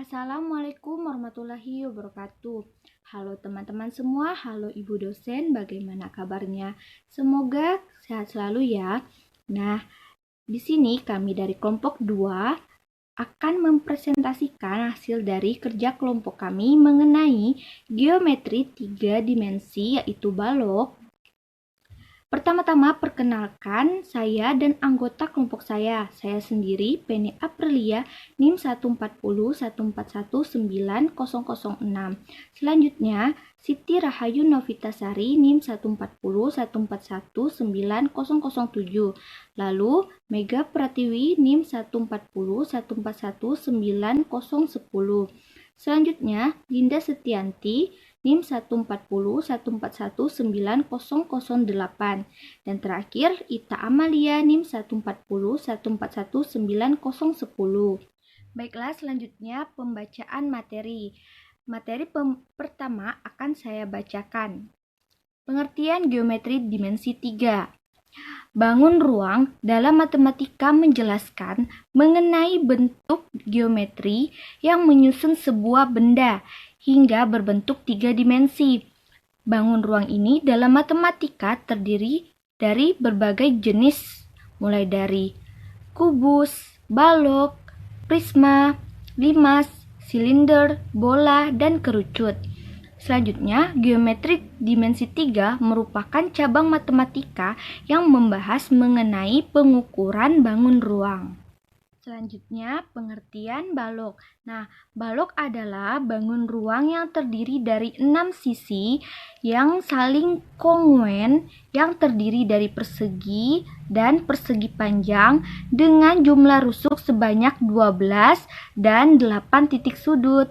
Assalamualaikum warahmatullahi wabarakatuh. Halo teman-teman semua, halo Ibu dosen, bagaimana kabarnya? Semoga sehat selalu ya. Nah, di sini kami dari kelompok 2 akan mempresentasikan hasil dari kerja kelompok kami mengenai geometri 3 dimensi yaitu balok. Pertama-tama perkenalkan saya dan anggota kelompok saya. Saya sendiri Penny Aprilia NIM 14014190006. Selanjutnya Siti Rahayu Novitasari NIM 14014190007. Lalu Mega Pratiwi NIM 14014190010. Selanjutnya Dinda Setianti NIM 14014190008. Dan terakhir Ita Amalia NIM 14014190010. Baiklah, selanjutnya pembacaan materi. Materi pertama akan saya bacakan. Pengertian geometri dimensi 3. Bangun ruang dalam matematika menjelaskan mengenai bentuk geometri yang menyusun sebuah benda hingga berbentuk 3 dimensi. Bangun ruang ini dalam matematika terdiri dari berbagai jenis, mulai dari kubus, balok, prisma, limas, silinder, bola, dan kerucut. Selanjutnya, geometri dimensi 3 merupakan cabang matematika yang membahas mengenai pengukuran bangun ruang. Selanjutnya, pengertian balok. Nah, balok adalah bangun ruang yang terdiri dari 6 sisi yang saling kongruen, yang terdiri dari persegi dan persegi panjang dengan jumlah rusuk sebanyak 12 dan 8 titik sudut.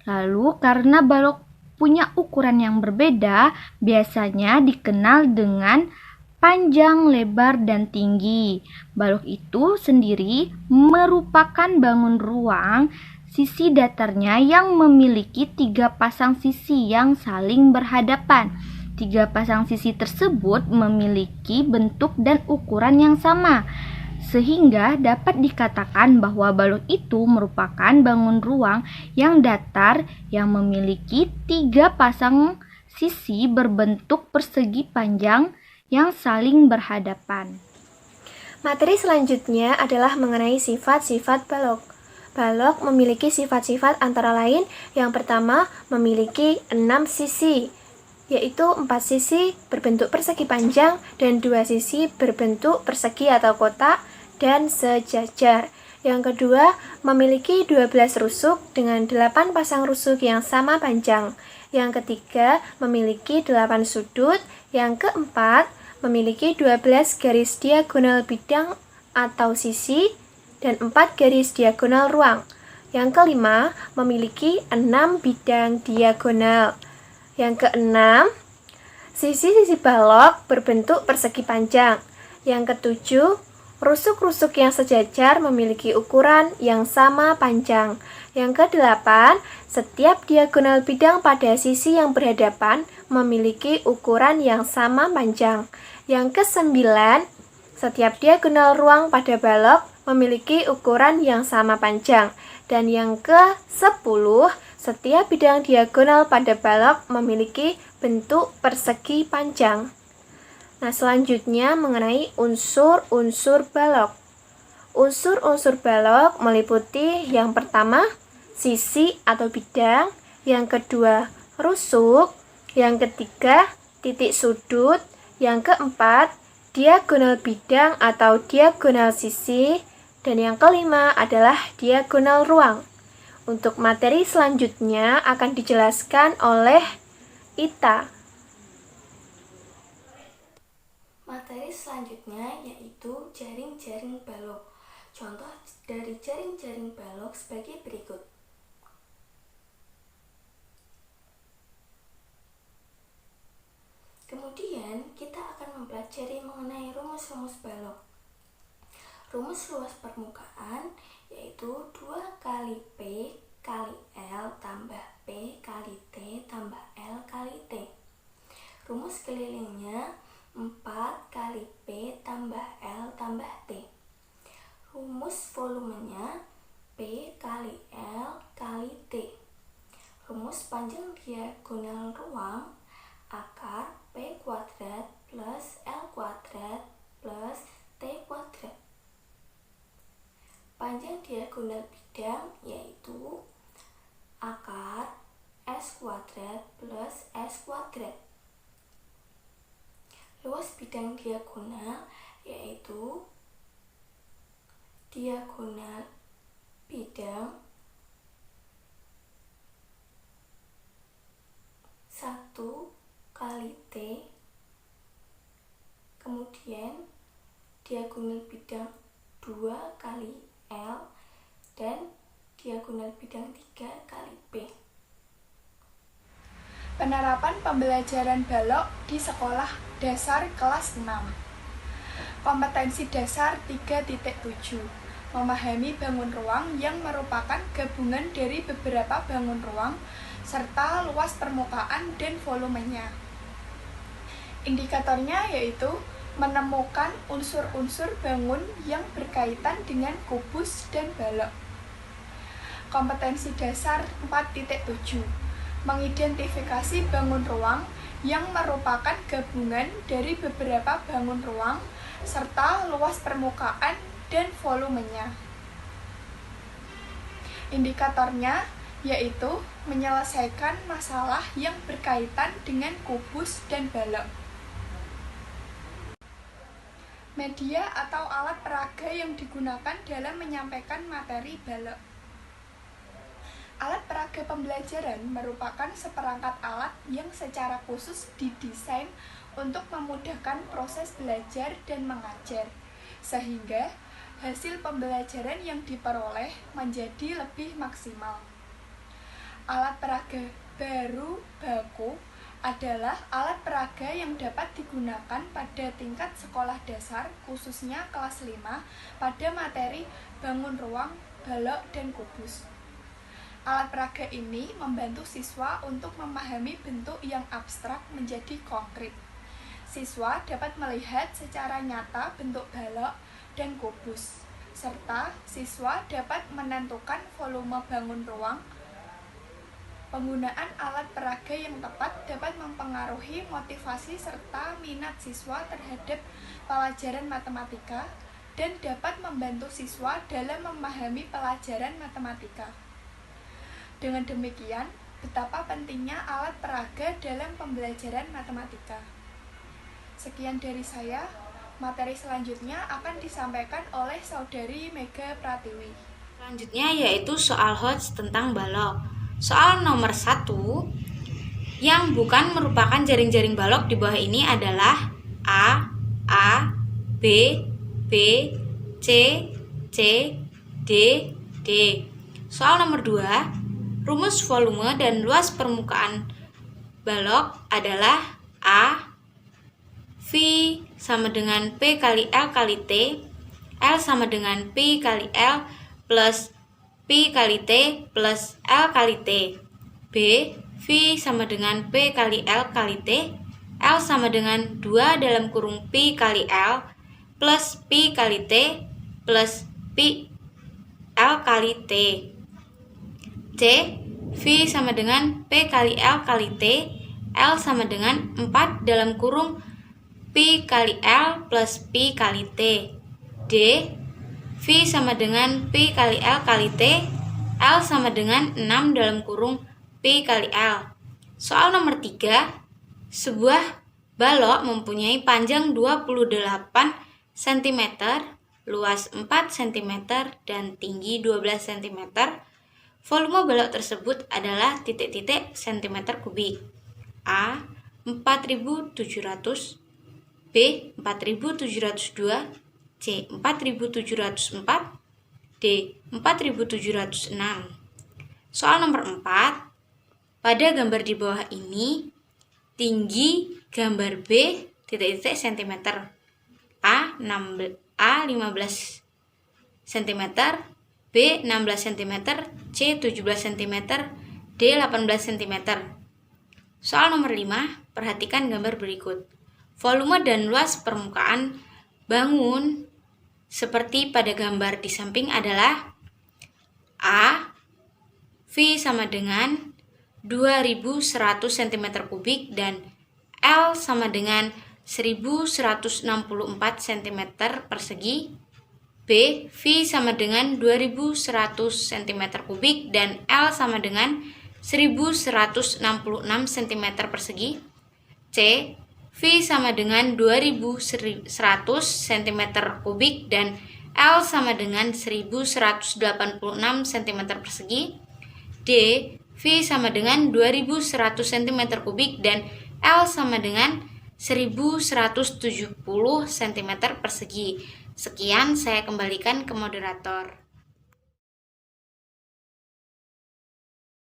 Lalu, karena balok punya ukuran yang berbeda, biasanya dikenal dengan panjang, lebar, dan tinggi. Balok itu sendiri merupakan bangun ruang sisi datarnya yang memiliki 3 pasang sisi yang saling berhadapan. 3 pasang sisi tersebut memiliki bentuk dan ukuran yang sama, sehingga dapat dikatakan bahwa balok itu merupakan bangun ruang yang datar yang memiliki 3 pasang sisi berbentuk persegi panjang yang saling berhadapan. Materi selanjutnya adalah mengenai sifat-sifat balok. Balok memiliki sifat-sifat antara lain yang pertama memiliki 6 sisi, yaitu 4 sisi berbentuk persegi panjang dan 2 sisi berbentuk persegi atau kotak dan sejajar. Yang kedua, memiliki 12 rusuk dengan 8 pasang rusuk yang sama panjang. Yang ketiga, memiliki 8 sudut. Yang keempat, memiliki 12 garis diagonal bidang atau sisi dan 4 garis diagonal ruang. Yang kelima, memiliki 6 bidang diagonal. Yang keenam, sisi-sisi balok berbentuk persegi panjang. Yang ketujuh, rusuk-rusuk yang sejajar memiliki ukuran yang sama panjang. Yang kedelapan, setiap diagonal bidang pada sisi yang berhadapan memiliki ukuran yang sama panjang. Yang kesembilan, setiap diagonal ruang pada balok memiliki ukuran yang sama panjang. Dan yang ke-10, setiap bidang diagonal pada balok memiliki bentuk persegi panjang. Nah, selanjutnya mengenai unsur-unsur balok. Unsur-unsur balok meliputi yang pertama, sisi atau bidang, yang kedua, rusuk, yang ketiga, titik sudut, yang keempat, diagonal bidang atau diagonal sisi, dan yang kelima adalah diagonal ruang. Untuk materi selanjutnya akan dijelaskan oleh Ita. Materi selanjutnya yaitu jaring-jaring balok. Contoh dari jaring-jaring balok sebagai berikut. Kemudian kita akan mempelajari mengenai rumus-rumus balok. Rumus luas permukaan yaitu 2 kali P kali L tambah P kali T tambah L kali T. Rumus kelilingnya 4 kali P tambah L tambah T. Rumus volumenya P kali L kali T. Rumus panjang diagonal ruang akar P kuadrat plus L kuadrat plus T kuadrat. Panjang diagonal bidang yaitu akar S kuadrat plus S kuadrat. Luas bidang diagonal yaitu diagonal bidang 1 kali T, kemudian diagonal bidang 2 kali L, dan diagonal bidang 3 kali P. Penerapan pembelajaran balok di sekolah dasar kelas 6. Kompetensi dasar 3.7. Memahami bangun ruang yang merupakan gabungan dari beberapa bangun ruang serta luas permukaan dan volumenya. Indikatornya yaitu menemukan unsur-unsur bangun yang berkaitan dengan kubus dan balok. Kompetensi dasar 4.7. Mengidentifikasi bangun ruang yang merupakan gabungan dari beberapa bangun ruang serta luas permukaan dan volumenya. Indikatornya yaitu menyelesaikan masalah yang berkaitan dengan kubus dan balok. Media atau alat peraga yang digunakan dalam menyampaikan materi balok. Alat peraga pembelajaran merupakan seperangkat alat yang secara khusus didesain untuk memudahkan proses belajar dan mengajar, sehingga hasil pembelajaran yang diperoleh menjadi lebih maksimal. Alat peraga baru baku adalah alat peraga yang dapat digunakan pada tingkat sekolah dasar, khususnya kelas 5, pada materi bangun ruang, balok, dan kubus. Alat peraga ini membantu siswa untuk memahami bentuk yang abstrak menjadi konkret. Siswa dapat melihat secara nyata bentuk balok dan kubus, serta siswa dapat menentukan volume bangun ruang. Penggunaan alat peraga yang tepat dapat mempengaruhi motivasi serta minat siswa terhadap pelajaran matematika dan dapat membantu siswa dalam memahami pelajaran matematika. Dengan demikian, betapa pentingnya alat peraga dalam pembelajaran matematika. Sekian dari saya, materi selanjutnya akan disampaikan oleh Saudari Mega Pratiwi. Selanjutnya yaitu soal HOTS tentang balok. Soal nomor 1 yang bukan merupakan jaring-jaring balok di bawah ini adalah A, B, B, C, C, D, D. Soal nomor 2, rumus volume dan luas permukaan balok adalah A, V sama dengan P kali L kali T, L sama dengan P kali L plus P kali T plus L kali T. B, V sama dengan P kali L kali T, L sama dengan 2 dalam kurung P kali L plus P kali T plus P L kali T. C, V sama dengan P kali L kali T, L sama dengan 4 dalam kurung P kali L plus P kali T. D, V sama dengan P kali L kali T, L sama dengan 6 dalam kurung P kali L. Soal nomor 3, sebuah balok mempunyai panjang 28 cm, luas 4 cm, dan tinggi 12 cm. Volume balok tersebut adalah titik-titik cm kubik. A, 4.700, B, 4.702, C, 4.704, D, 4.706. Soal nomor 4. Pada gambar di bawah ini, tinggi gambar B cm A 15 cm, B 16 cm, C 17 cm, D 18 cm. Soal nomor 5, perhatikan gambar berikut. Volume dan luas permukaan bangun seperti pada gambar di samping adalah A. V sama dengan 2100 cm3 dan L sama dengan 1164 cm persegi. B. V sama dengan 2100 cm3 dan L sama dengan 1166 cm persegi. C. V sama dengan 2100 cm3 dan L sama dengan 1186 cm persegi. D. V sama dengan 2100 cm3 dan L sama dengan 1170 cm persegi. Sekian, saya kembalikan ke moderator.